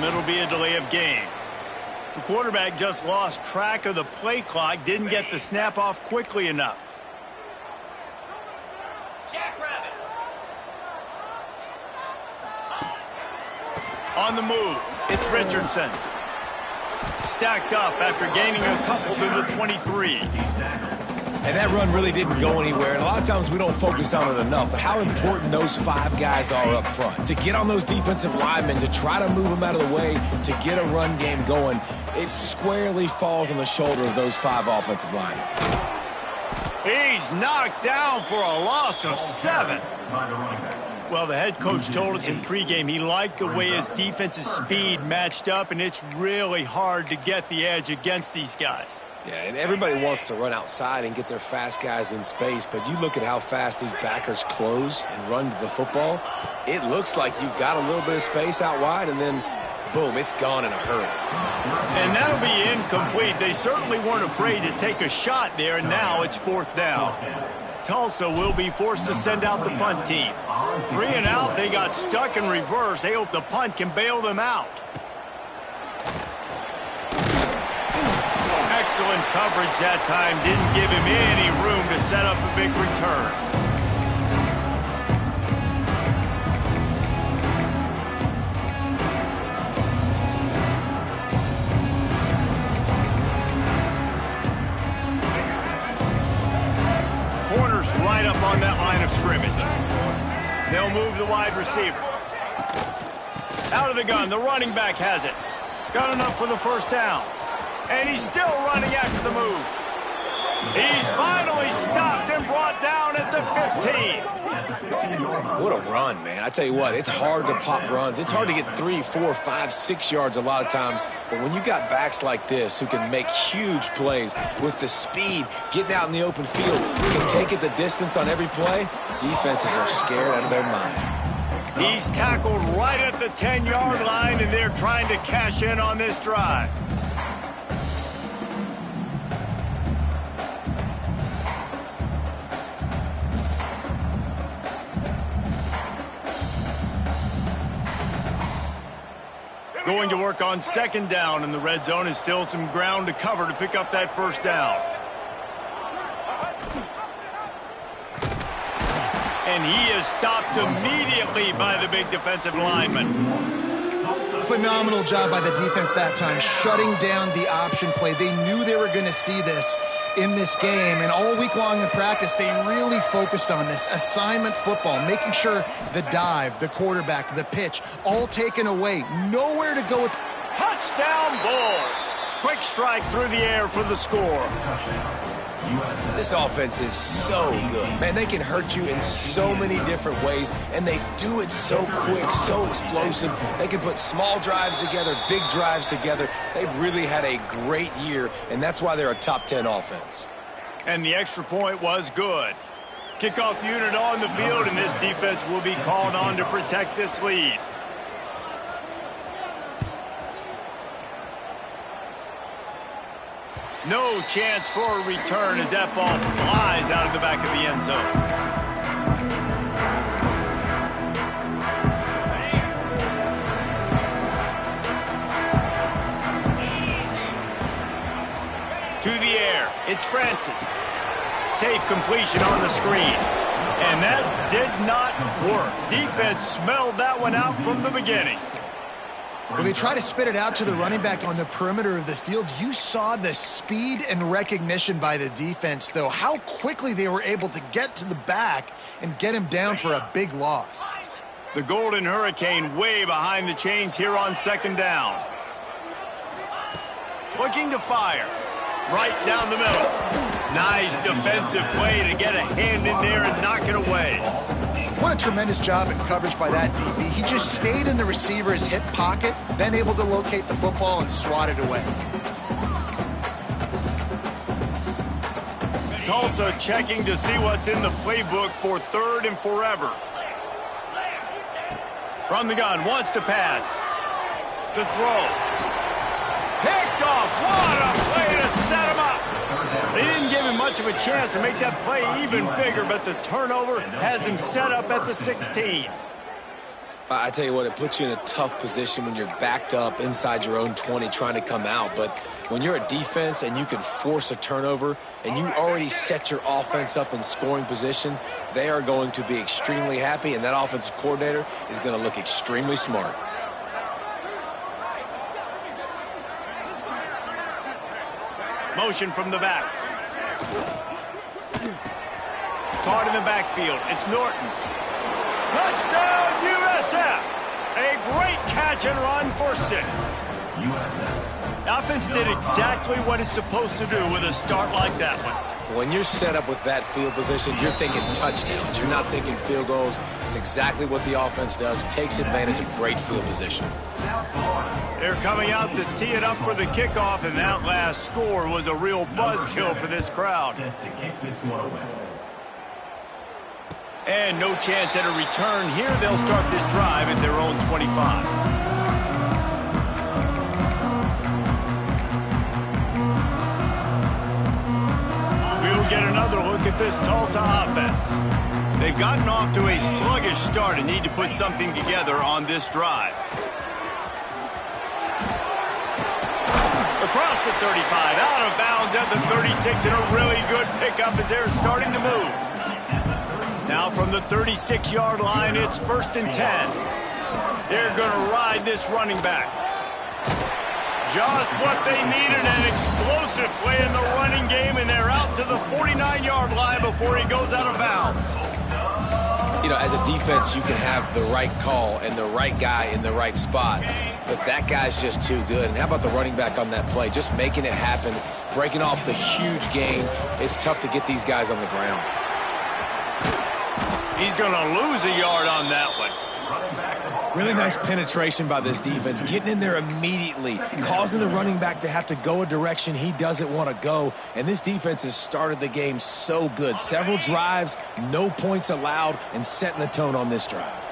it'll be a delay of game. The quarterback just lost track of the play clock, didn't get the snap off quickly enough. On the move, it's Richardson. Stacked up after gaining a couple to the 23. And that run really didn't go anywhere. And a lot of times we don't focus on it enough. But how important those 5 guys are up front. To get on those defensive linemen, to try to move them out of the way, to get a run game going, it squarely falls on the shoulder of those 5 offensive linemen. He's knocked down for a loss of 7. Well, the head coach told us in pregame he liked the way his defensive speed matched up, and it's really hard to get the edge against these guys. Yeah, and everybody wants to run outside and get their fast guys in space, but you look at how fast these backers close and run to the football, it looks like you've got a little bit of space out wide, and then, boom, it's gone in a hurry. And that'll be incomplete. They certainly weren't afraid to take a shot there, and now it's 4th down. Tulsa will be forced to send out the punt team. 3 and out, they got stuck in reverse. They hope the punt can bail them out. Excellent coverage that time. Didn't give him any room to set up a big return. Corners right up on that line of scrimmage. They'll move the wide receiver. Out of the gun, the running back has it. Got enough for the first down. And he's still running after the move. He's finally stopped and brought down at the 15. What a run, man. I tell you what, it's hard to pop runs. It's hard to get 3, 4, 5, 6 yards a lot of times. But when you got backs like this who can make huge plays with the speed, getting out in the open field, who can take it the distance on every play, defenses are scared out of their mind. He's tackled right at the 10-yard line, and they're trying to cash in on this drive. Going to work on 2nd down in the red zone, and still some ground to cover to pick up that first down. And he is stopped immediately by the big defensive lineman. Phenomenal job by the defense that time, shutting down the option play. They knew they were going to see this in this game, and all week long in practice, they really focused on this assignment football, making sure the dive, the quarterback, the pitch, all taken away. Nowhere to go with. Touchdown Bulls! Quick strike through the air for the score. This offense is so good. Man, they can hurt you in so many different ways, and they do it so quick, so explosive. They can put small drives together, big drives together. They've really had a great year, and that's why they're a top 10 offense. And the extra point was good. Kickoff unit on the field, and this defense will be called on to protect this lead. No chance for a return as that ball flies out of the back of the end zone. To the air, it's Francis. Safe completion on the screen. And that did not work. Defense smelled that one out from the beginning. When they try to spit it out to the running back on the perimeter of the field, you saw the speed and recognition by the defense, though, how quickly they were able to get to the back and get him down for a big loss. The Golden Hurricane way behind the chains here on 2nd down. Looking to fire. Right down the middle. Nice defensive play to get a hand in there and knock it away. What a tremendous job in coverage by that DB. He just stayed in the receiver's hip pocket, then able to locate the football and swat it away. Tulsa checking to see what's in the playbook for 3rd and forever. From the gun, wants to pass. The throw. Picked off. What a play to set him up. They didn't give him much of a chance to make that play even bigger, but the turnover has him set up at the 16. I tell you what, it puts you in a tough position when you're backed up inside your own 20 trying to come out. But when you're a defense and you can force a turnover and you already set your offense up in scoring position, they are going to be extremely happy, and that offensive coordinator is going to look extremely smart. Motion from the back. Caught in the backfield. It's Norton. Touchdown, USF! A great catch and run for 6. The offense did exactly what it's supposed to do with a start like that one. When you're set up with that field position, you're thinking touchdowns. You're not thinking field goals. It's exactly what the offense does. Takes advantage of great field position. They're coming out to tee it up for the kickoff, and that last score was a real buzzkill for this crowd. And no chance at a return here. They'll start this drive at their own 25. We'll get another look at this Tulsa offense. They've gotten off to a sluggish start and need to put something together on this drive. Across the 35, out of bounds at the 36, and a really good pickup as they're starting to move. Now from the 36-yard line, it's 1st and 10. They're going to ride this running back. Just what they needed, an explosive play in the running game, and they're out to the 49-yard line before he goes out of bounds. You know, as a defense, you can have the right call and the right guy in the right spot, but that guy's just too good. And how about the running back on that play? Just making it happen, breaking off the huge gain. It's tough to get these guys on the ground. He's going to lose a yard on that one. Really nice penetration by this defense, getting in there immediately, causing the running back to have to go a direction he doesn't want to go. And this defense has started the game so good. Several drives, no points allowed, and setting the tone on this drive.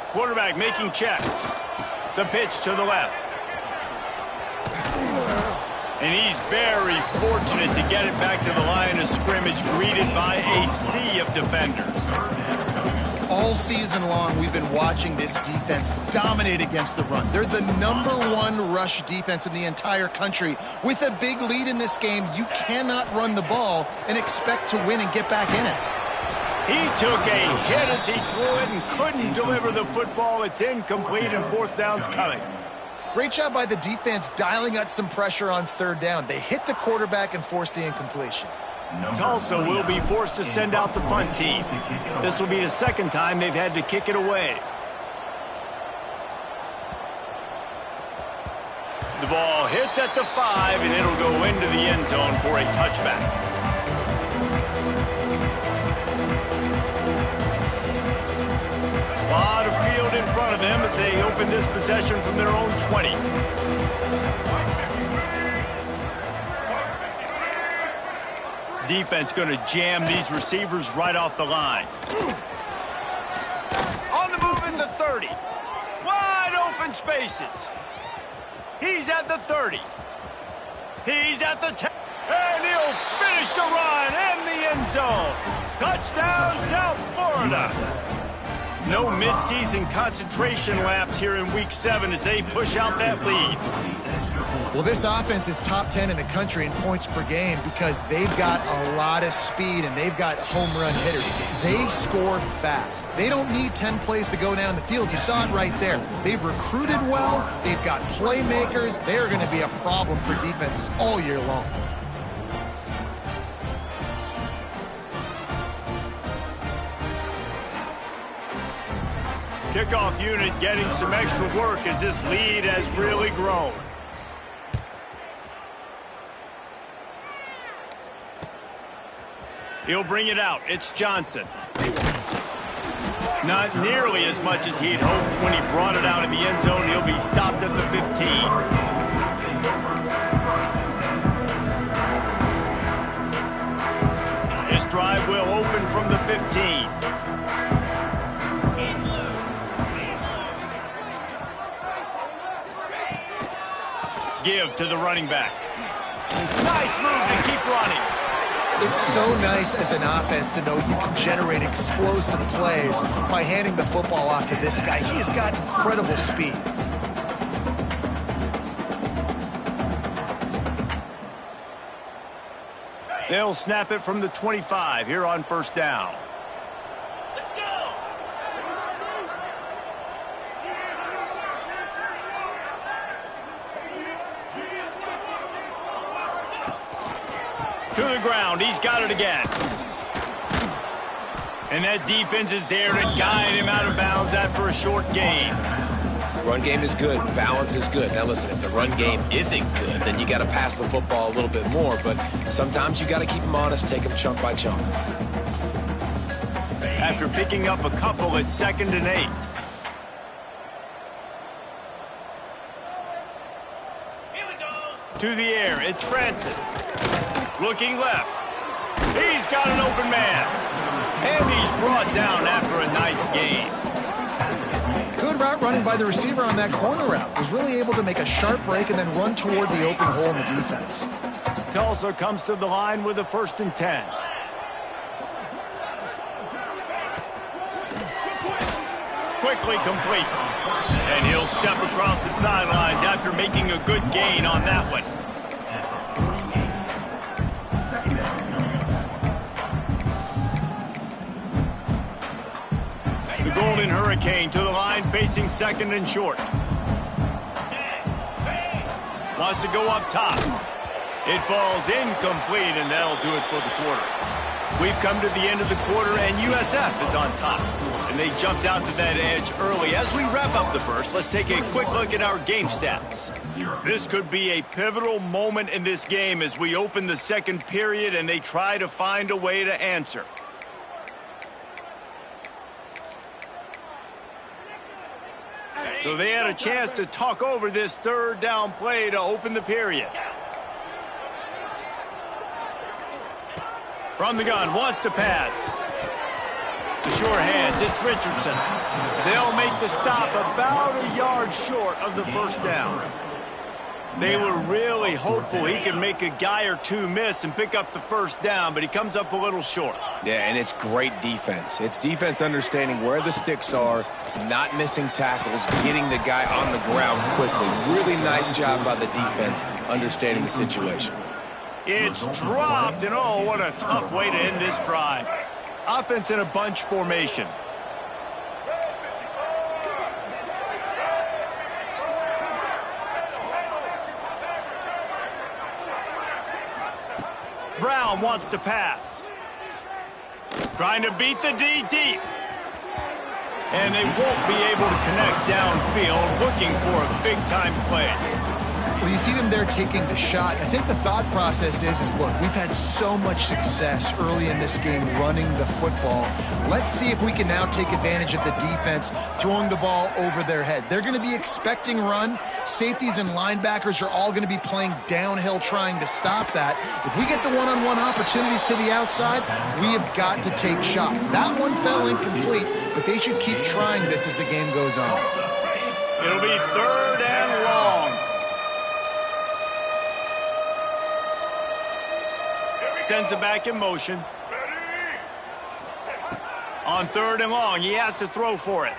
Quarterback making checks. The pitch to the left. And he's very fortunate to get it back to the line of scrimmage, greeted by a sea of defenders. All season long, we've been watching this defense dominate against the run. They're the #1 rush defense in the entire country. With a big lead in this game, you cannot run the ball and expect to win and get back in it. He took a hit as he threw it and couldn't deliver the football. It's incomplete, and 4th down's coming. Great job by the defense dialing up some pressure on 3rd down. They hit the quarterback and forced the incompletion. Tulsa will be forced to send out the punt team. This will be the 2nd time they've had to kick it away. The ball hits at the 5, and it'll go into the end zone for a touchback. A lot of field in front of them as they open this possession from their own 20. Defense going to jam these receivers right off the line. On the move at the 30. Wide open spaces. He's at the 30. He's at the 10. And he'll finish the run in the end zone. Touchdown, South Florida. No midseason concentration laps here in Week 7 as they push out that lead. Well, this offense is top 10 in the country in points per game because they've got a lot of speed and they've got home run hitters. They score fast. They don't need 10 plays to go down the field. You saw it right there. They've recruited well. They've got playmakers. They're going to be a problem for defenses all year long. Kickoff unit getting some extra work as this lead has really grown. He'll bring it out. It's Johnson. Not nearly as much as he'd hoped when he brought it out in the end zone. He'll be stopped at the 15. This drive will open from the 15. Give to the running back. Nice move to keep running. It's so nice as an offense to know you can generate explosive plays by handing the football off to this guy. He has got incredible speed. They'll snap it from the 25 here on first down. Let's go! To the ground. He's got it again. And that defense is there to guide him out of bounds after a short gain. Run game is good. Balance is good. Now, listen, if the run game isn't good, then you got to pass the football a little bit more. But sometimes you got to keep them honest, take them chunk by chunk. After picking up a couple at 2nd and 8. Here we go! To the air. It's Francis. Looking left. He's got an open man. And he's brought down after a nice gain. Good route running by the receiver on that corner route. Was really able to make a sharp break and then run toward the open hole in the defense. Tulsa comes to the line with a 1st and 10. Quickly complete. And he'll step across the sidelines after making a good gain on that one. The Golden Hurricane to the line facing 2nd and short. Wants to go up top. It falls incomplete, and that'll do it for the quarter. We've come to the end of the quarter, and USF is on top. And they jumped out to that edge early. As we wrap up the first, let's take a quick look at our game stats. This could be a pivotal moment in this game as we open the second period and they try to find a way to answer. So they had a chance to talk over this 3rd down play to open the period. From the gun, wants to pass. The sure hands, it's Richardson. They'll make the stop about a yard short of the 1st down. They were really hopeful he could make a guy or two miss and pick up the 1st down, but he comes up a little short. Yeah, and it's great defense. It's defense understanding where the sticks are, not missing tackles, getting the guy on the ground quickly. Really nice job by the defense understanding the situation. It's dropped, and oh, what a tough way to end this drive. Offense in a bunch formation. Brown wants to pass. Trying to beat the D deep. And they won't be able to connect downfield, looking for a big-time play. Well, you see them there taking the shot. I think the thought process is look, we've had so much success early in this game running the football. Let's see if we can now take advantage of the defense throwing the ball over their heads. They're going to be expecting run. Safeties and linebackers are all going to be playing downhill trying to stop that. If we get the one-on-one opportunities to the outside, we have got to take shots. That one fell incomplete, but they should keep trying this as the game goes on. It'll be 3rd and long. Sends it back in motion. On 3rd and long, he has to throw for it.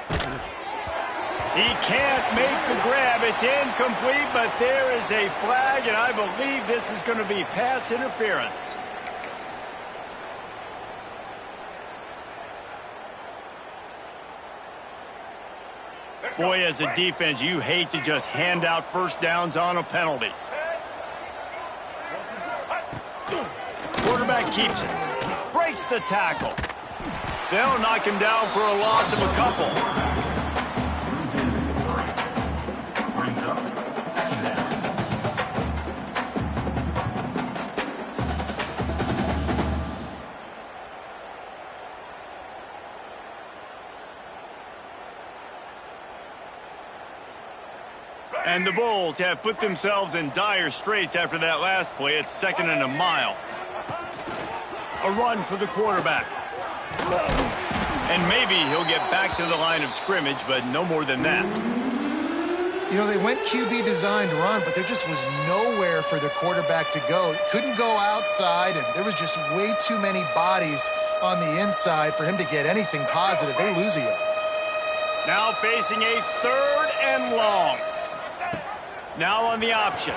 He can't make the grab. It's incomplete, but there is a flag, and I believe this is going to be pass interference. Boy, as a defense, you hate to just hand out 1st downs on a penalty. Quarterback keeps it. Breaks the tackle. They'll knock him down for a loss of a couple. And the Bulls have put themselves in dire straits after that last play. It's 2nd and a mile. A run for the quarterback. And maybe he'll get back to the line of scrimmage, but no more than that. You know, they went QB designed run, but there just was nowhere for the quarterback to go. Couldn't go outside, and there was just way too many bodies on the inside for him to get anything positive. They lose a yard. Now facing a 3rd and long. Now on the option.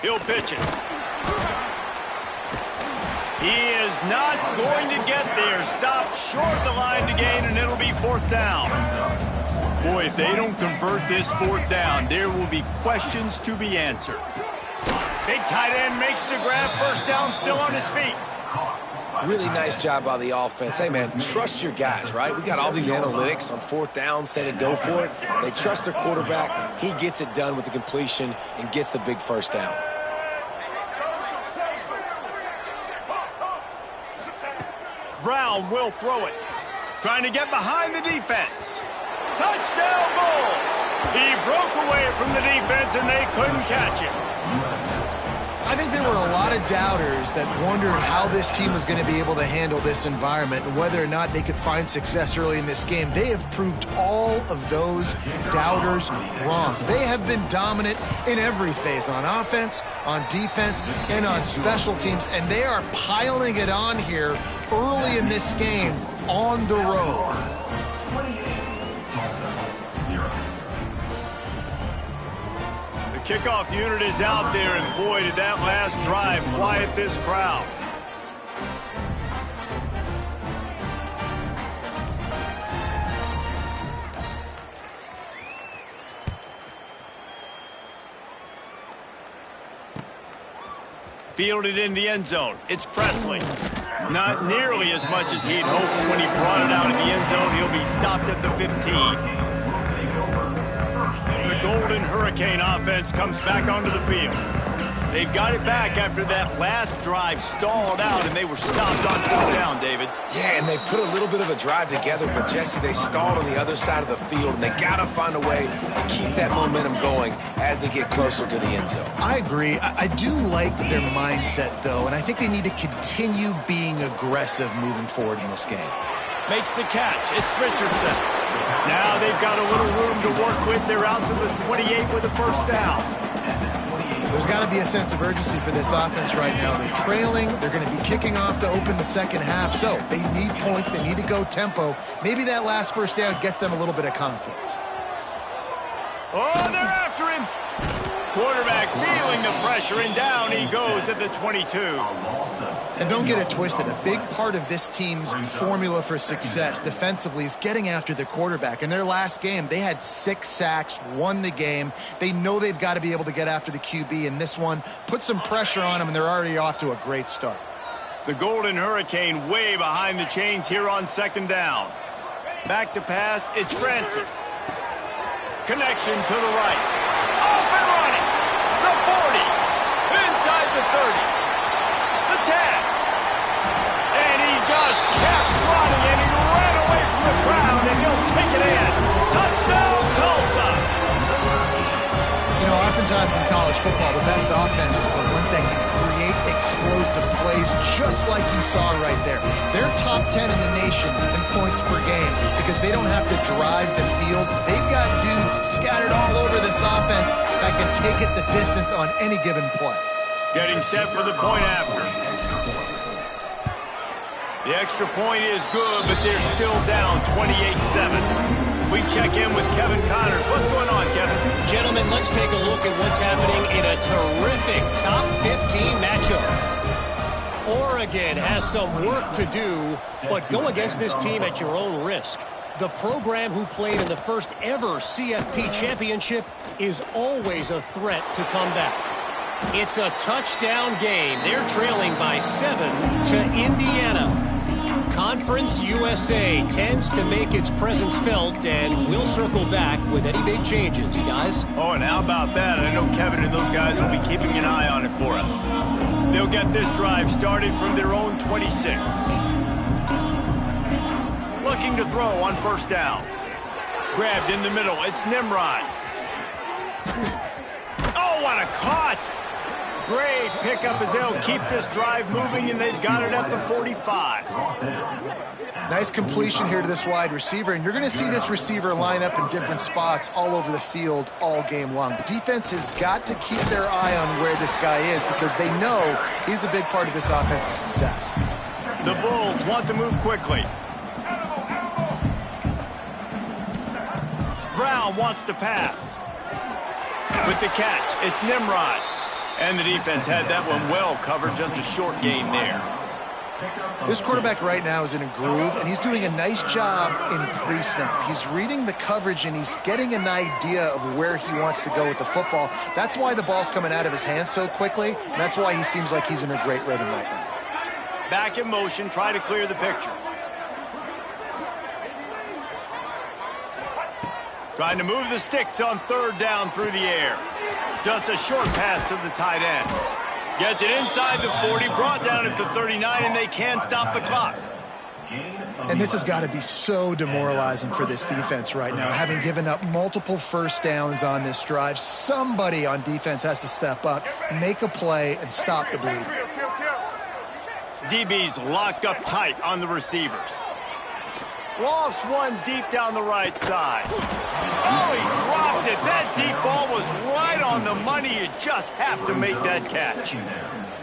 He'll pitch it. He is not going to get there. Stopped short the line to gain, and it'll be 4th down. Boy, if they don't convert this 4th down, there will be questions to be answered. Big tight end makes the grab. 1st down, still on his feet. Really nice job by the offense. Hey, man, trust your guys, right? We got all these analytics on 4th down, say to go for it. They trust their quarterback. He gets it done with the completion and gets the big 1st down. Brown will throw it. Trying to get behind the defense. Touchdown Bulls! He broke away from the defense and they couldn't catch him. I think there were a lot of doubters that wondered how this team was going to be able to handle this environment and whether or not they could find success early in this game. They have proved all of those doubters wrong. They have been dominant in every phase, on offense, on defense, and on special teams, and they are piling it on here early in this game on the road. Kickoff unit is out there, and boy, did that last drive quiet this crowd. Fielded in the end zone. It's Presley. Not nearly as much as he'd hoped when he brought it out of the end zone. He'll be stopped at the 15. The Golden Hurricane offense comes back onto the field. They've got it back after that last drive stalled out, and they were stopped on 4th down, David. Yeah, and they put a little bit of a drive together, but, Jesse, they stalled on the other side of the field, and they got to find a way to keep that momentum going as they get closer to the end zone. I agree. I do like their mindset, though, and I think they need to continue being aggressive moving forward in this game. Makes the catch. It's Richardson. Now they've got a little room to work with. They're out to the 28 with a 1st down. There's got to be a sense of urgency for this offense right now. They're trailing. They're going to be kicking off to open the 2nd half. So they need points. They need to go tempo. Maybe that last 1st down gets them a little bit of confidence. Oh, they're after him. Quarterback feeling the pressure, and down he goes at the 22. And don't get it twisted. A big part of this team's formula for success defensively is getting after the quarterback. In their last game, they had 6 sacks, won the game. They know they've got to be able to get after the QB, and this one put some pressure on them, and they're already off to a great start. The Golden Hurricane way behind the chains here on 2nd down. Back to pass, it's Francis. Connection to the right. Off and running. The 40. Inside the 30. The 10. And he just kept running, and he ran away from the crowd, and he'll take it in. Touchdown, Tulsa. You know, oftentimes in college football, the best offenses are the ones that can create explosive plays, just like you saw right there. They're top 10 in the nation in points per game because they don't have to drive the field. They've got dudes scattered all over this offense that can take it the distance on any given play. Getting set for the point after. The extra point is good, but they're still down 28-7. We check in with Kevin Connors. What's going on, Kevin? Gentlemen, let's take a look at what's happening in a terrific top 15 matchup. Oregon has some work to do, but go against this team at your own risk. The program who played in the first ever CFP championship is always a threat to come back. It's a touchdown game. They're trailing by 7 to Indiana. Conference USA tends to make its presence felt, and we'll circle back with any big changes, guys. Oh, and how about that? I know Kevin and those guys will be keeping an eye on it for us. They'll get this drive started from their own 26. Looking to throw on 1st down. Grabbed in the middle. It's Nimrod. Oh, what a cut! Great pickup as they'll keep this drive moving, and they've got it at the 45. Nice completion here to this wide receiver, and you're going to see this receiver line up in different spots all over the field all game long. The defense has got to keep their eye on where this guy is because they know he's a big part of this offense's success. The Bulls want to move quickly. Brown wants to pass. With the catch, it's Nimrod. And the defense had that one well covered, just a short gain there. This quarterback right now is in a groove, and he's doing a nice job in pre-snap. He's reading the coverage, and he's getting an idea of where he wants to go with the football. That's why the ball's coming out of his hands so quickly, and that's why he seems like he's in a great rhythm right now. Back in motion, try to clear the picture. Trying to move the sticks on third down through the air. Just a short pass to the tight end. Gets it inside the 40, brought down at the 39, and they can't stop the clock. And this has got to be so demoralizing for this defense right now, having given up multiple first downs on this drive. Somebody on defense has to step up, make a play, and stop the bleeding. DB's locked up tight on the receivers. Lofts one deep down the right side. Oh, he dropped it. That deep ball was right on the money. You just have to make that catch.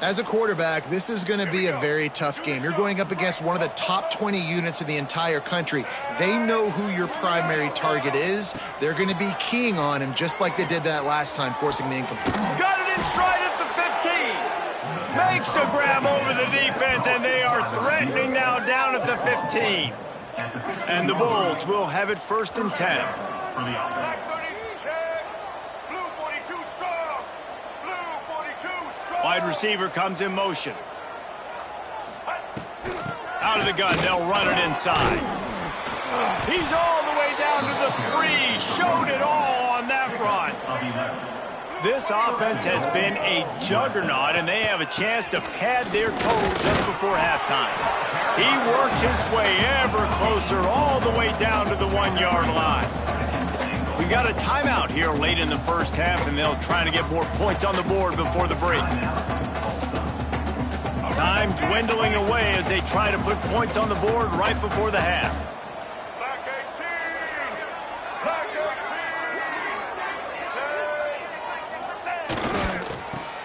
As a quarterback, this is going to be a very tough game. You're going up against one of the top 20 units in the entire country. They know who your primary target is. They're going to be keying on him just like they did that last time, forcing the incomplete. Got it in stride at the 15. Makes a grab over the defense, and they are threatening now down at the 15. And the Bulls will have it 1st and 10. Wide receiver comes in motion. Out of the gun, they'll run it inside. He's all the way down to the 3. Showed it all on that run. This offense has been a juggernaut, and they have a chance to pad their total just before halftime. He works his way ever closer all the way down to the 1-yard line. We've got a timeout here late in the first half, and they'll try to get more points on the board before the break. Time dwindling away as they try to put points on the board right before the half.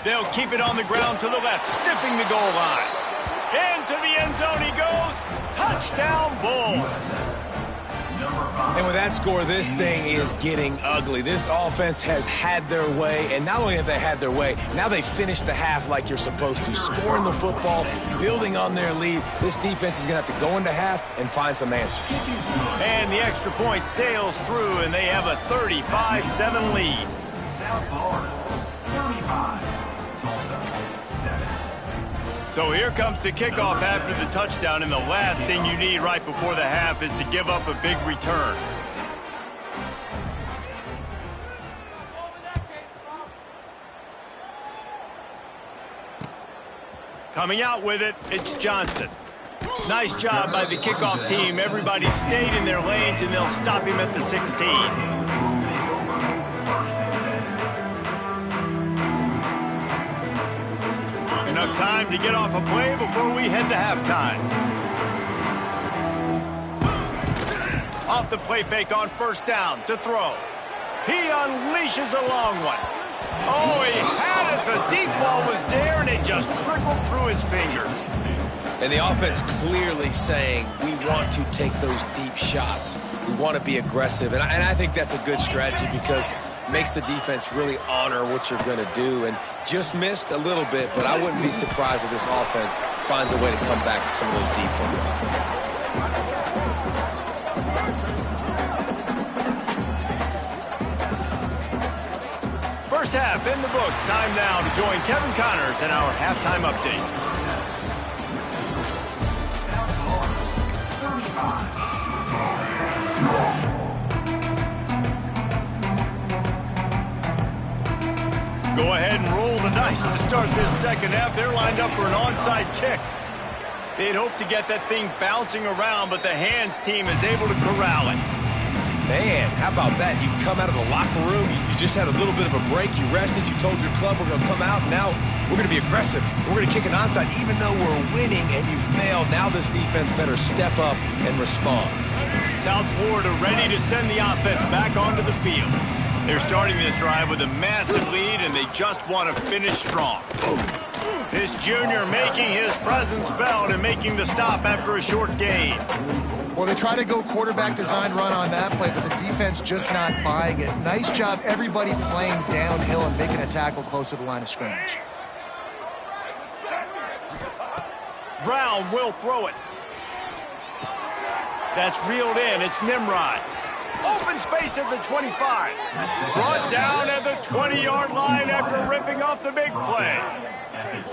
They'll keep it on the ground to the left, stiffing the goal line. Into the end zone he goes. Touchdown, Bulls. And with that score, this thing is getting ugly. This offense has had their way, and not only have they had their way, now they finished the half like you're supposed to, scoring the football, building on their lead. This defense is going to have to go into half and find some answers. And the extra point sails through, and they have a 35-7 lead. South Florida, 35. So here comes the kickoff after the touchdown, and the last thing you need right before the half is to give up a big return. Coming out with it, it's Johnson. Nice job by the kickoff team. Everybody stayed in their lanes, and they'll stop him at the 16. Enough time to get off a play before we head to halftime. Off the play fake on 1st down to throw. He unleashes a long one. Oh, he had it. The deep ball was there, and it just trickled through his fingers. And the offense clearly saying, we want to take those deep shots. We want to be aggressive. And I think that's a good strategy because makes the defense really honor what you're going to do. And just missed a little bit, but I wouldn't be surprised if this offense finds a way to come back to some of those deep ones. First half in the books. Time now to join Kevin Connors in our halftime update. Go ahead and roll the dice to start this second half. They're lined up for an onside kick. They'd hope to get that thing bouncing around, but the hands team is able to corral it. Man, how about that? You come out of the locker room, you just had a little bit of a break, you rested, you told your club we're going to come out, and now we're going to be aggressive. We're going to kick an onside even though we're winning and you failed. Now this defense better step up and respond. South Florida ready to send the offense back onto the field. They're starting this drive with a massive lead, and they just want to finish strong. This junior making his presence felt and making the stop after a short gain. Well, they try to go quarterback design run on that play, but the defense just not buying it. Nice job, everybody playing downhill and making a tackle close to the line of scrimmage. Brown will throw it. That's reeled in. It's Nimrod. Open space at the 25. Brought down at the 20-yard line after ripping off the big play.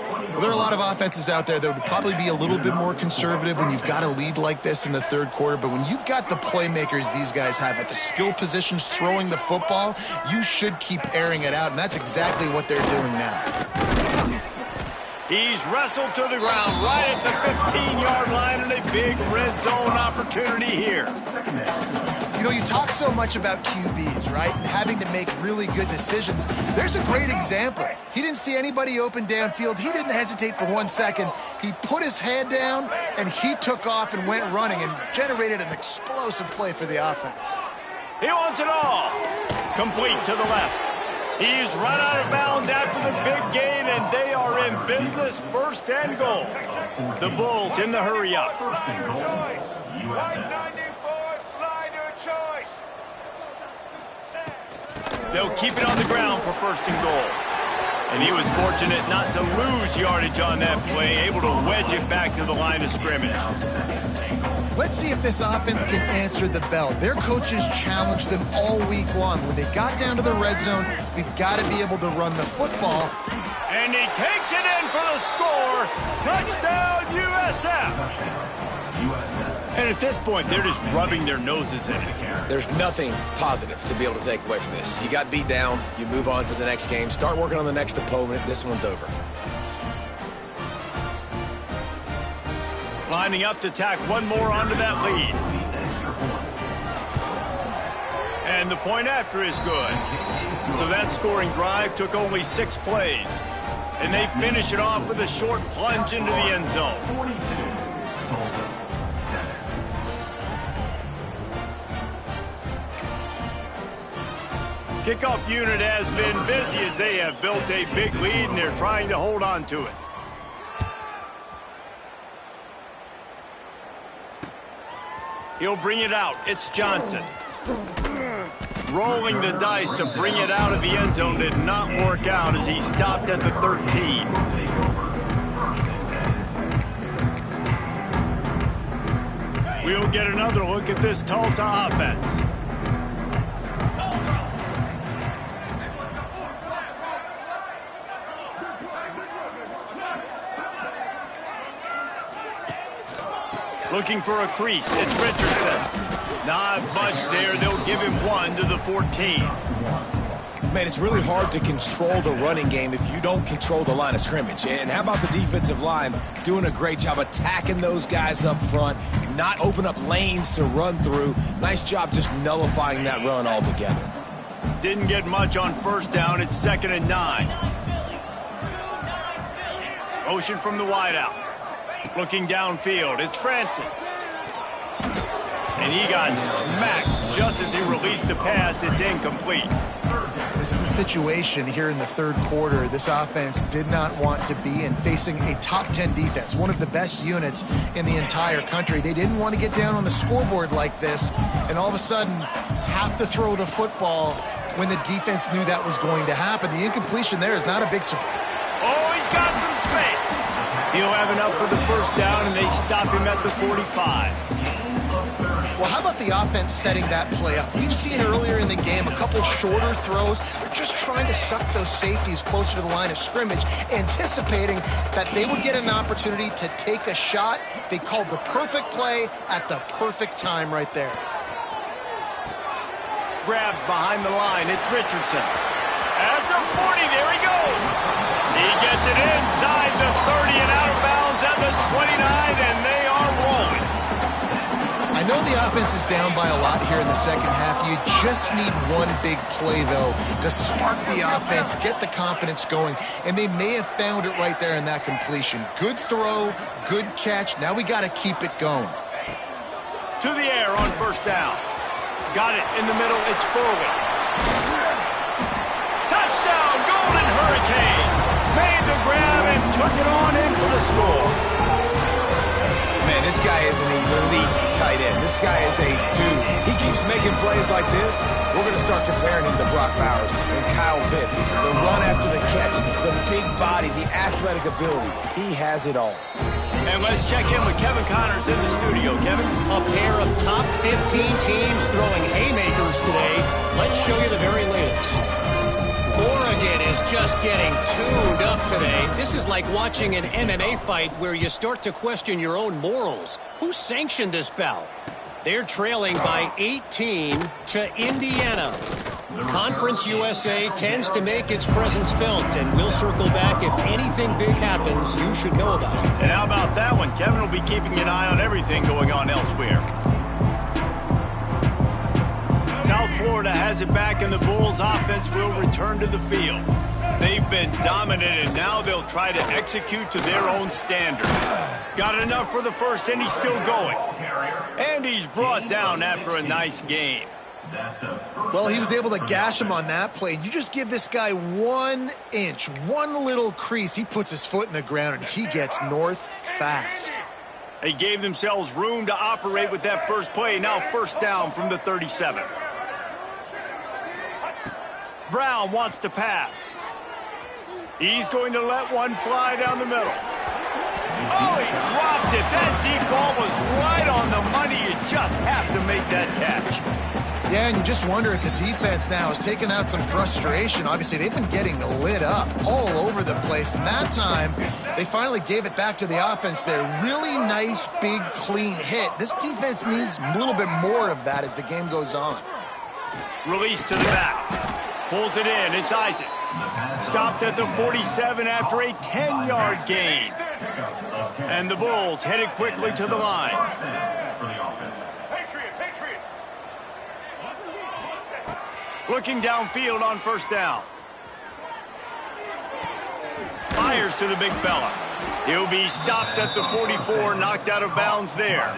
Well, there are a lot of offenses out there that would probably be a little bit more conservative when you've got a lead like this in the third quarter, but when you've got the playmakers these guys have at the skill positions throwing the football, you should keep airing it out, and that's exactly what they're doing now. He's wrestled to the ground right at the 15-yard line, and a big red zone opportunity here. You know, you talk so much about QBs, right, and having to make really good decisions. There's a great example. He didn't see anybody open downfield. He didn't hesitate for 1 second. He put his head down, and he took off and went running and generated an explosive play for the offense. He wants it all. Complete to the left. He's run out of bounds after the big gain, and they are in business, first and goal. The Bulls in the hurry-up. They'll keep it on the ground for first and goal. And he was fortunate not to lose yardage on that play, able to wedge it back to the line of scrimmage. Let's see if this offense can answer the bell. Their coaches challenged them all week long. When they got down to the red zone, we've got to be able to run the football. And he takes it in for the score. Touchdown, USF. And at this point, they're just rubbing their noses in it. There's nothing positive to be able to take away from this. You got beat down, you move on to the next game, start working on the next opponent. This one's over. Lining up to tack one more onto that lead. And the point after is good. So that scoring drive took only 6 plays. And they finish it off with a short plunge into the end zone. Kickoff unit has been busy as they have built a big lead, and they're trying to hold on to it. He'll bring it out. It's Johnson. Rolling the dice to bring it out of the end zone did not work out as he stopped at the 13. We'll get another look at this Tulsa offense. Looking for a crease. It's Richardson. Not much there. They'll give him 1 to the 14. Man, it's really hard to control the running game if you don't control the line of scrimmage. And how about the defensive line doing a great job attacking those guys up front, not open up lanes to run through. Nice job just nullifying that run altogether. Didn't get much on first down. It's 2nd and 9. Motion from the wideout. Looking downfield, it's Francis. And he got smacked just as he released the pass. It's incomplete. This is a situation here in the third quarter this offense did not want to be in, facing a top 10 defense, one of the best units in the entire country. They didn't want to get down on the scoreboard like this and all of a sudden have to throw the football when the defense knew that was going to happen. The incompletion there is not a big surprise. Oh, he's got some space. He'll have enough for the first down, and they stop him at the 45. Well, how about the offense setting that play up? We've seen earlier in the game a couple shorter throws. They're just trying to suck those safeties closer to the line of scrimmage, anticipating that they would get an opportunity to take a shot. They called the perfect play at the perfect time right there. Grabbed behind the line. It's Richardson. At the 40, there he goes. He gets it inside the 30 and out of bounds at the 29, and they are rolling. I know the defense is down by a lot here in the second half. You just need one big play, though, to spark the offense, get the confidence going, and they may have found it right there in that completion. Good throw, good catch. Now we got to keep it going. To the air on first down. Got it in the middle. It's forward. Touchdown, Golden Hurricane. Made the grab and took it on in for the score. Man, this guy is an elite tight end. This guy is a dude. He keeps making plays like this. We're going to start comparing him to Brock Bowers and Kyle Pitts. The run after the catch, the big body, the athletic ability. He has it all. And let's check in with Kevin Connors in the studio. Kevin? A pair of top 15 teams throwing haymakers today. Let's show you the very latest. Oregon is just getting tuned up today. This is like watching an MMA fight where you start to question your own morals. Who sanctioned this bout? They're trailing by 18 to Indiana. Conference USA tends to make its presence felt, and we'll circle back if anything big happens you should know about. And how about that one? Kevin will be keeping an eye on everything going on elsewhere. South Florida has it back, and the Bulls offense will return to the field. They've been dominant, and now they'll try to execute to their own standard. Got enough for the first, and he's still going. And he's brought down after a nice game. Well, he was able to gash him on that play. You just give this guy 1 inch, one little crease, he puts his foot in the ground, and he gets north fast. They gave themselves room to operate with that first play. Now first down from the 37. Brown wants to pass. He's going to let one fly down the middle. Oh, he dropped it. That deep ball was right on the money. You just have to make that catch. Yeah, and you just wonder if the defense now is taking out some frustration. Obviously, they've been getting lit up all over the place. And that time, they finally gave it back to the offense there. Really nice, big, clean hit. This defense needs a little bit more of that as the game goes on. Release to the back. Pulls it in. It's Isaac. Stopped at the 47 after a 10-yard gain. And the Bulls headed quickly to the line. Looking downfield on first down. Fires to the big fella. He'll be stopped at the 44, knocked out of bounds there.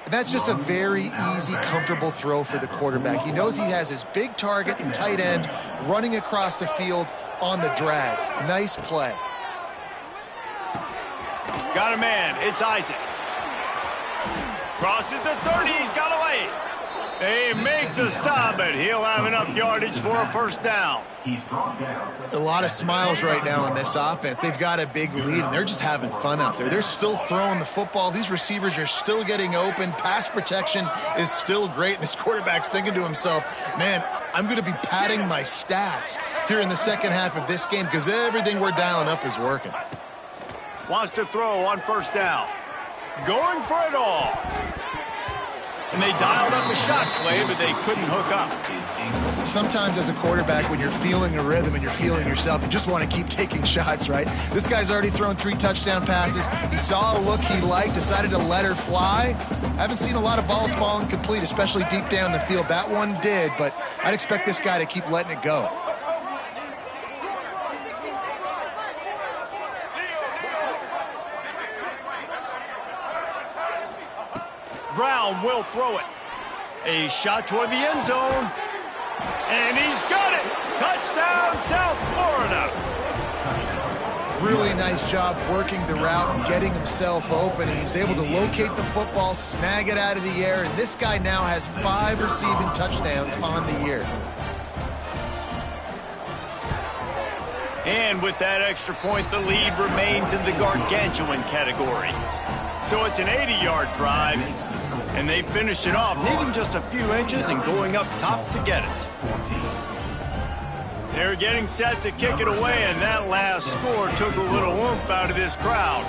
That's just a very easy, comfortable throw for the quarterback. He knows he has his big target, the tight end, running across the field on the drag. Nice play. Got a man. It's Isaac. Crosses the 30. He's got away. They make the stop, but he'll have enough yardage for a first down. A lot of smiles right now in this offense. They've got a big lead, and they're just having fun out there. They're still throwing the football. These receivers are still getting open. Pass protection is still great. This quarterback's thinking to himself, man, I'm going to be padding my stats here in the second half of this game because everything we're dialing up is working. Wants to throw on first down. Going for it all. And they dialed up a shot play, but they couldn't hook up. Sometimes as a quarterback, when you're feeling a rhythm and you're feeling yourself, you just want to keep taking shots, right? This guy's already thrown 3 touchdown passes. He saw a look he liked, decided to let her fly. Haven't seen a lot of balls falling complete, especially deep down the field. That one did, but I'd expect this guy to keep letting it go. Brown will throw it. A shot toward the end zone. And he's got it. Touchdown, South Florida. Really nice job working the route and getting himself open. And he was able to locate the football, snag it out of the air. And this guy now has 5 receiving touchdowns on the year. And with that extra point, the lead remains in the gargantuan category. So it's an 80-yard drive. And they finished it off, needing just a few inches and going up top to get it. They're getting set to kick it away, and that last score took a little oomph out of this crowd.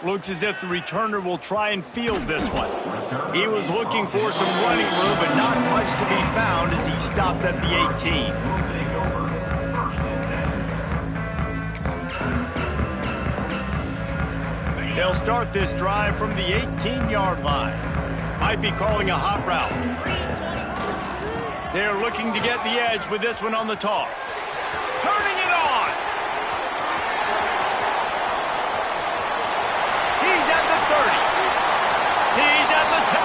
Looks as if the returner will try and field this one. He was looking for some running room, but not much to be found as he stopped at the 18. They'll start this drive from the 18-yard line. Might be calling a hot route. They're looking to get the edge with this one on the toss. Turning it on! He's at the 30. He's at the 10.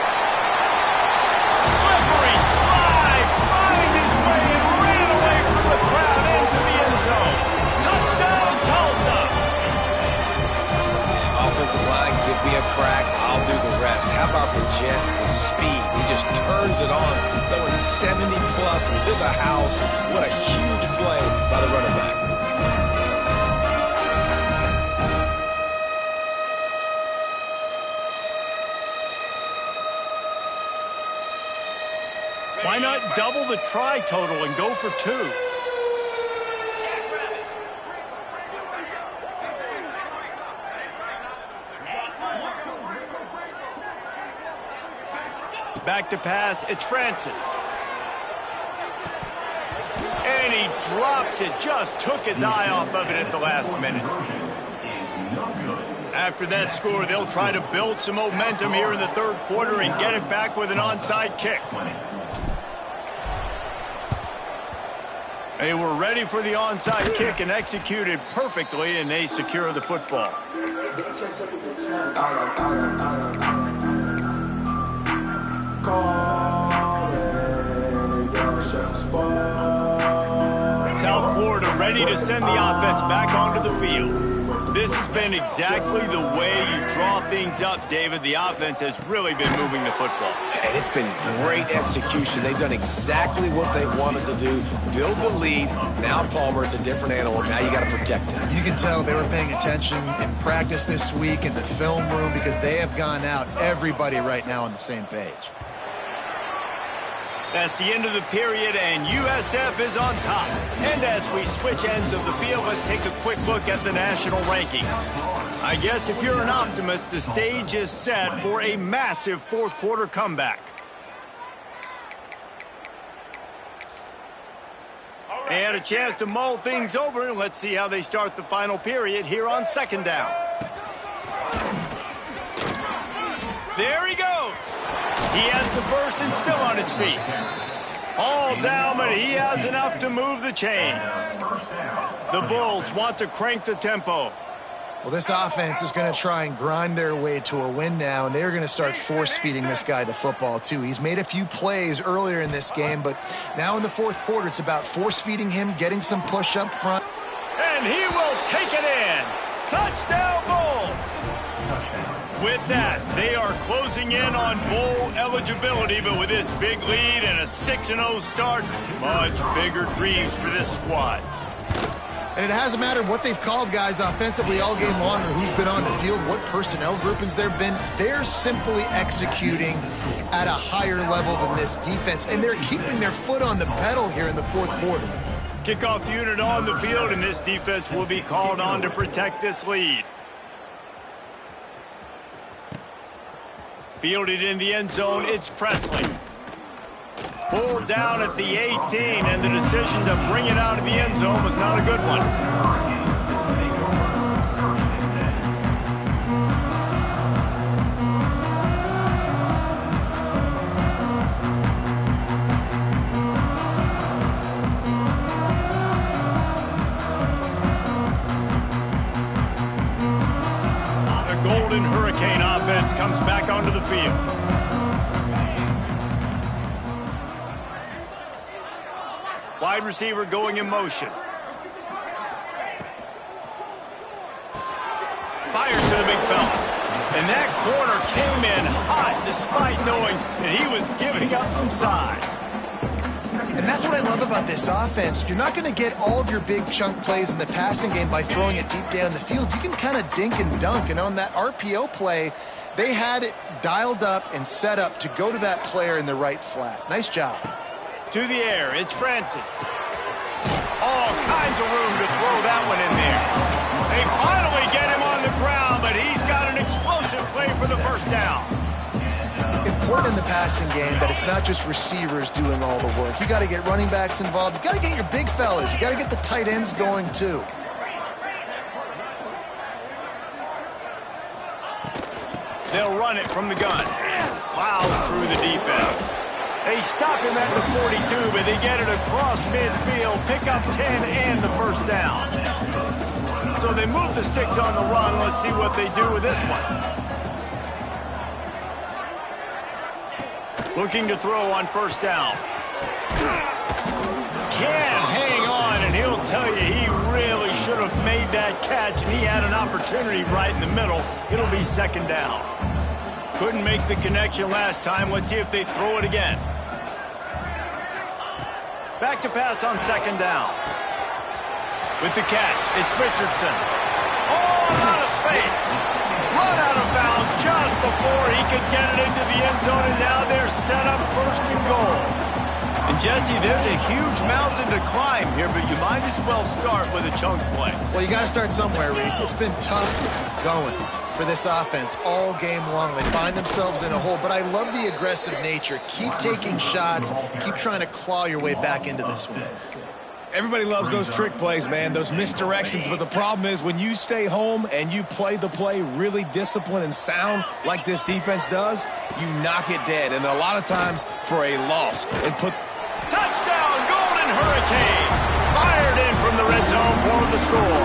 Slippery slide. Find his way and ran away from the crowd into the end zone. Touchdown, Tulsa. Offensive line, give me a crack. I'll do the rest. How about the Jets? The speed. He just turns it on, throwing 70-plus to the house. What a huge play by the running back. Why not double the try total and go for 2? Back to pass, it's Francis. And he drops it, just took his eye off of it at the last minute. After that score, they'll try to build some momentum here in the third quarter and get it back with an onside kick. They were ready for the onside kick and executed perfectly, and they secure the football. South Florida ready to send the offense back onto the field. This has been exactly the way you draw things up, David. The offense has really been moving the football. And it's been great execution. They've done exactly what they wanted to do, build the lead. Now Palmer's a different animal. Now you got to protect him. You can tell they were paying attention in practice this week in the film room because they have gone out, everybody right now on the same page. That's the end of the period, and USF is on top. And as we switch ends of the field, let's take a quick look at the national rankings. I guess if you're an optimist, the stage is set for a massive fourth quarter comeback. And a chance to mull things over, and let's see how they start the final period here on second down. There he goes. He has the first and still on his feet. All down, but he has enough to move the chains. The Bulls want to crank the tempo. Well, this offense is going to try and grind their way to a win now, and they're going to start force-feeding this guy the football, too. He's made a few plays earlier in this game, but now in the fourth quarter, it's about force-feeding him, getting some push up front. And he will take it in. Touchdown, Bulls. With that, they are closing in on bowl eligibility, but with this big lead and a 6-0 start, much bigger dreams for this squad. And it hasn't mattered what they've called guys offensively all game long or who's been on the field, what personnel groupings there have been. They're simply executing at a higher level than this defense, and they're keeping their foot on the pedal here in the fourth quarter. Kickoff unit on the field, and this defense will be called on to protect this lead. Fielded in the end zone, it's Presley. Pulled down at the 18, and the decision to bring it out of the end zone was not a good one. The Golden Hurricane offense comes back onto the field. Wide receiver going in motion. Fires to the big fella. And that corner came in hot despite knowing that he was giving up some size. And that's what I love about this offense. You're not going to get all of your big chunk plays in the passing game by throwing it deep down the field. You can kind of dink and dunk. And on that RPO play, they had it dialed up and set up to go to that player in the right flat. Nice job. To the air, it's Francis. All kinds of room to throw that one in there. They finally get him on the ground, but he's got an explosive play for the first down. Important in the passing game that it's not just receivers doing all the work. You got to get running backs involved. You got to get your big fellas. You got to get the tight ends going too. They'll run it from the gun. Plows through the defense. They stop him at the 42, but they get it across midfield, pick up 10 and the first down. So they move the sticks on the run. Let's see what they do with this one. Looking to throw on first down. Can't hang on, and he'll tell you he really should have made that catch, and he had an opportunity right in the middle. It'll be second down. Couldn't make the connection last time. Let's see if they throw it again. Back to pass on second down. With the catch, it's Richardson. Oh, out of space. Run out of bounds just before he could get it into the end zone, and now they're set up first and goal. And, Jesse, there's a huge mountain to climb here, but you might as well start with a chunk play. Well, you got to start somewhere, Reese. It's been tough going for this offense all game long. They find themselves in a hole, but I love the aggressive nature. Keep taking shots. Keep trying to claw your way back into this one. Everybody loves those trick plays, man, those misdirections, but the problem is when you stay home and you play the play really disciplined and sound like this defense does, you knock it dead, and a lot of times for a loss. And put touchdown, Golden Hurricane! Fired in from the red zone for the score.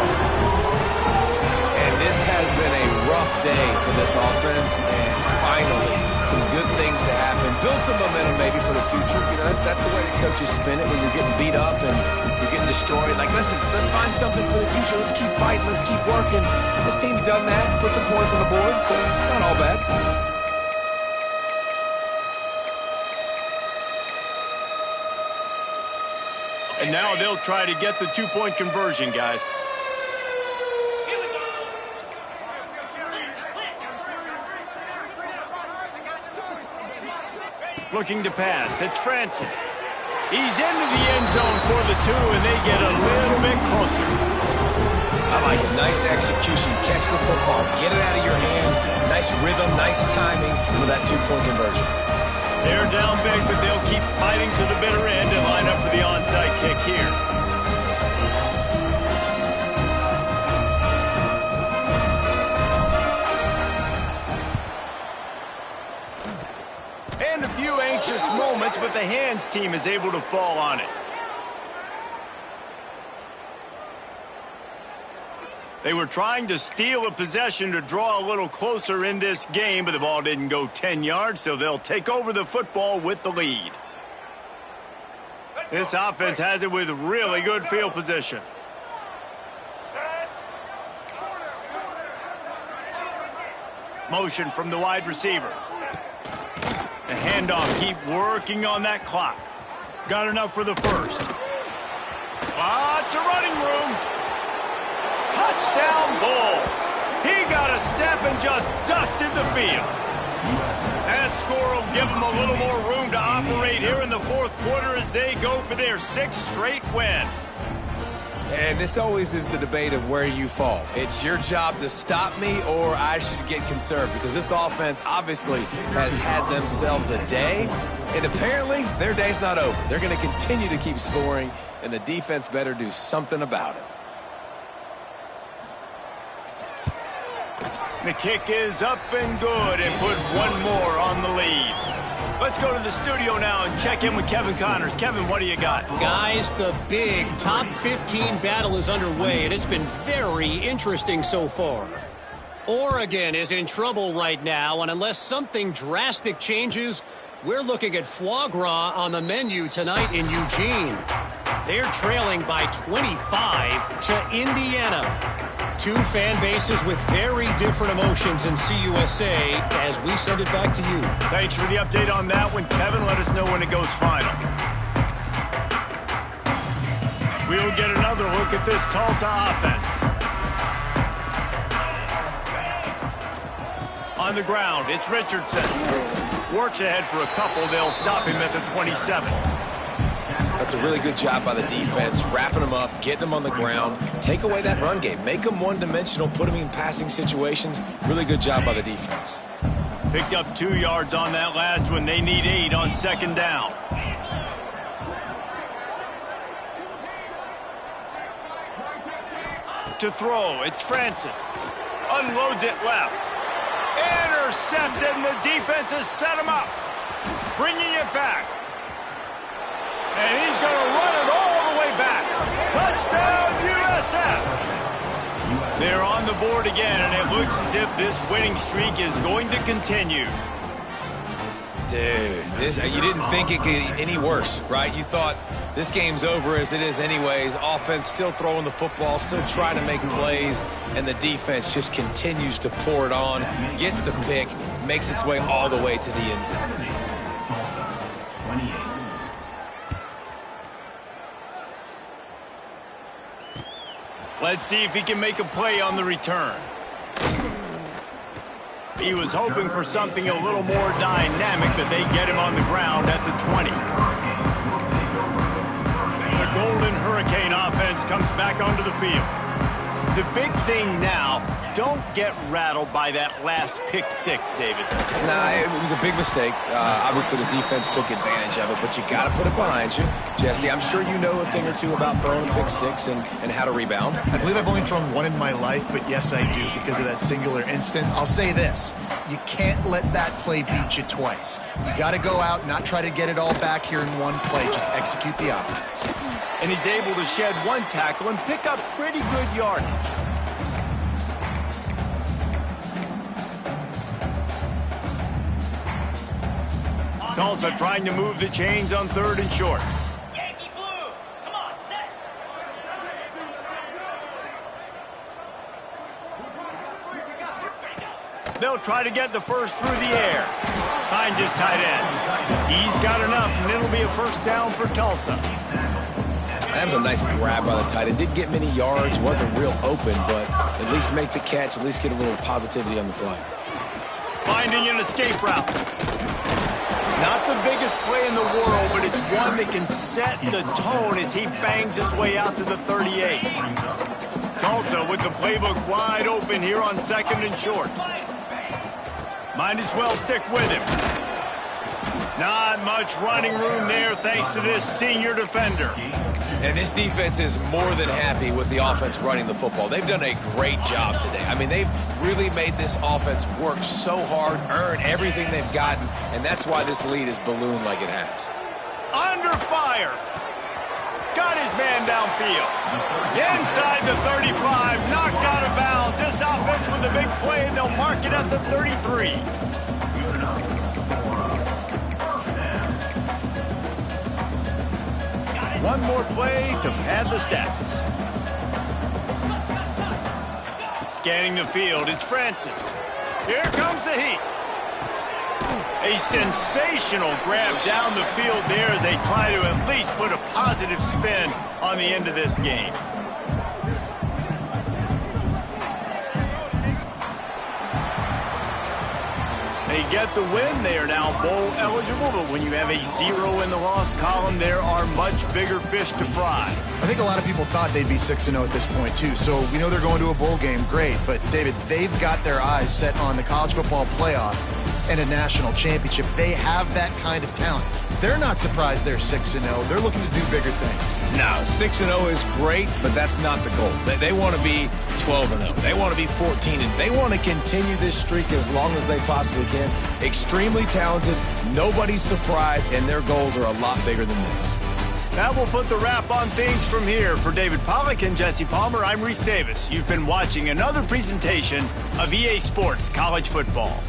And this has been a rough day for this offense, and finally, some good things to happen. Build some momentum maybe for the future. You know, that's the way the coaches spin it when you're getting beat up and you're getting destroyed. Like, listen, let's find something for the future. Let's keep fighting. Let's keep working. This team's done that, put some points on the board, so it's not all bad. And now they'll try to get the two-point conversion, guys. Looking to pass. It's Francis. He's into the end zone for the two, and they get a little bit closer. I like it. Nice execution. Catch the football. Get it out of your hand. Nice rhythm, nice timing for that two-point conversion. They're down big, but they'll keep fighting to the bitter end and line up for the onside kick here. And a few anxious moments, but the hands team is able to fall on it. They were trying to steal a possession to draw a little closer in this game, but the ball didn't go 10 yards, so they'll take over the football with the lead. This offense has it with really good field position. Motion from the wide receiver. The handoff, keep working on that clock. Got enough for the first. Lots of running room. Touchdown Bulls. He got a step and just dusted the field. That score will give them a little more room to operate here in the fourth quarter as they go for their sixth straight win. And this always is the debate of where you fall. It's your job to stop me or I should get conserved, because this offense obviously has had themselves a day, and apparently their day's not over. They're going to continue to keep scoring, and the defense better do something about it. The kick is up and good and put one more on the lead. Let's go to the studio now and check in with Kevin Connors. Kevin, what do you got? Guys, the big top 15 battle is underway, and it's been very interesting so far. Oregon is in trouble right now, and unless something drastic changes, we're looking at foie gras on the menu tonight in Eugene. They're trailing by 25 to Indiana. Two fan bases with very different emotions in CUSA as we send it back to you. Thanks for the update on that one, Kevin. Let us know when it goes final. We'll get another look at this Tulsa offense. On the ground, it's Richardson. Works ahead for a couple. They'll stop him at the 27. That's a really good job by the defense, wrapping them up, getting them on the ground, take away that run game, make them one-dimensional, put them in passing situations. Really good job by the defense. Picked up 2 yards on that last one. They need 8 on second down. To throw, it's Francis. Unloads it left. Intercepted, and the defense has set him up. Bringing it back. And he's going to run it all the way back. Touchdown, USF. They're on the board again, and it looks as if this winning streak is going to continue. Dude, you didn't think it could get any worse, right? You thought this game's over as it is anyways. Offense still throwing the football, still trying to make plays, and the defense just continues to pour it on, gets the pick, makes its way all the way to the end zone. Tulsa, 28. Let's see if he can make a play on the return. He was hoping for something a little more dynamic, but they get him on the ground at the 20. The Golden Hurricane offense comes back onto the field. The big thing now, don't get rattled by that last pick six, David. Nah, it was a big mistake. Obviously, the defense took advantage of it, but you got to put it behind you. Jesse, I'm sure you know a thing or two about throwing a pick six and how to rebound. I believe I've only thrown one in my life, but yes, I do because of that singular instance. I'll say this. You can't let that play beat you twice. You got to go out, not try to get it all back here in one play. Just execute the offense. And he's able to shed one tackle and pick up pretty good yardage. Tulsa trying to move the chains on 3rd and short. Yankee Blue, come on, set. They'll try to get the first through the air. Finds his tight end. He's got enough, and it'll be a first down for Tulsa. That was a nice grab by the tight end. Didn't get many yards, wasn't real open, but at least make the catch, at least get a little positivity on the play. Finding an escape route. Not the biggest play in the world, but it's one that can set the tone as he bangs his way out to the 38. Tulsa with the playbook wide open here on 2nd and short. Might as well stick with him. Not much running room there thanks to this senior defender. And this defense is more than happy with the offense running the football. They've done a great job today. I mean, they've really made this offense work so hard, earn everything they've gotten, and that's why this lead is ballooned like it has. Under fire. Got his man downfield. Inside the 35, knocked out of bounds. This offense with a big play, and they'll mark it at the 33. One more play to pad the stats. Scanning the field, it's Francis. Here comes the heat. A sensational grab down the field there as they try to at least put a positive spin on the end of this game. They get the win. They are now bowl eligible, but when you have a 0 in the loss column, there are much bigger fish to fry. I think a lot of people thought they'd be 6-0 at this point, too. So we know they're going to a bowl game. Great. But, David, they've got their eyes set on the college football playoff and a national championship. They have that kind of talent. They're not surprised they're 6-0. They're looking to do bigger things. No, 6-0 is great, but that's not the goal. They want to be 12-0. They want to be 14, and they want to continue this streak as long as they possibly can. Extremely talented, nobody's surprised, and their goals are a lot bigger than this. That will put the wrap on things from here. For David Pollack and Jesse Palmer, I'm Reese Davis. You've been watching another presentation of EA Sports College Football.